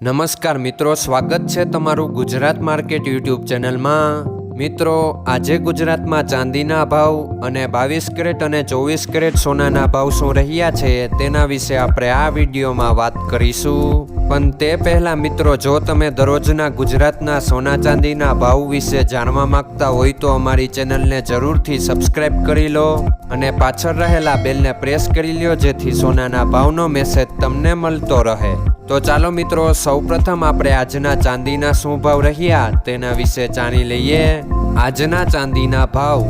નમસ્કાર મિત્રો, સ્વાગત છે તમારું ગુજરાત માર્કેટ યુટ્યુબ ચેનલમાં। મિત્રો, આજે ગુજરાતમાં ચાંદીના ભાવ અને 22 કેરેટ અને 24 કેરેટ સોનાના ભાવ શું રહ્યા છે તેના વિશે આપણે આ વિડીયોમાં વાત કરીશું। પણ તે પહેલાં મિત્રો, જો તમે દરરોજના ગુજરાતના સોના ચાંદીના ભાવ વિશે જાણવા માંગતા હોય તો અમારી ચેનલને જરૂરથી સબસ્ક્રાઈબ કરી લો અને પાછળ રહેલા બેલને પ્રેસ કરી લો, જેથી સોનાના ભાવનો મેસેજ તમને મળતો રહે। તો ચાલો મિત્રો, સૌપ્રથમ આપણે આજના ચાંદીના શું ભાવ રહ્યા તેના વિશે જાણી લઈએ। આજના ચાંદીના ભાવ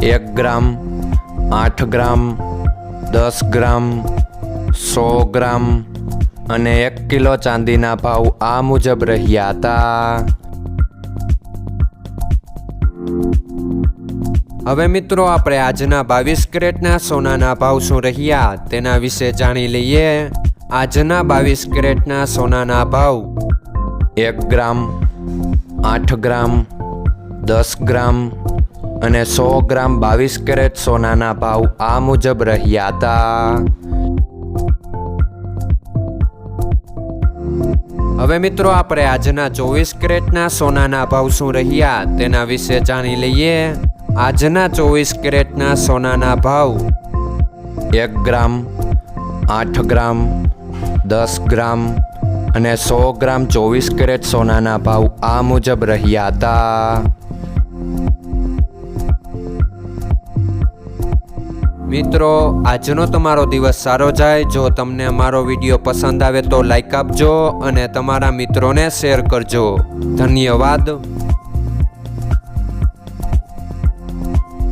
1 ગ્રામ, 8 ગ્રામ, 10 ગ્રામ, 100 ગ્રામ અને 1 કિલો ચાંદીના ભાવ આ મુજબ રહ્યા હતા। હવે મિત્રો, આપણે આજના 22 કેરેટના સોનાના ભાવ શું રહ્યા તેના વિશે જાણી લઈએ। આજના 22 કેરેટના સોનાના ભાવ 1 ગ્રામ, 8 ગ્રામ, 10 ગ્રામ અને 100 ગ્રામ 22 કેરેટ સોનાના ભાવ આ મુજબ રહ્યા હતા। હવે મિત્રો, આપણે આજના 24 કેરેટના સોનાના ભાવ શું રહ્યા તેના વિશે જાણી લઈએ। આજના 24 કેરેટના સોનાના ભાવ 1 ગ્રામ, 8 ગ્રામ, 10 ગ્રામ અને 100 ગ્રામ 24 કેરેટ સોનાના ભાવ આ મુજબ રહ્યા હતા। મિત્રો, આજનો તમારો દિવસ સારો જાય। જો તમને અમારો વિડીયો પસંદ આવે તો લાઈક આપજો અને તમારા મિત્રોને શેર કરજો। ધન્યવાદ।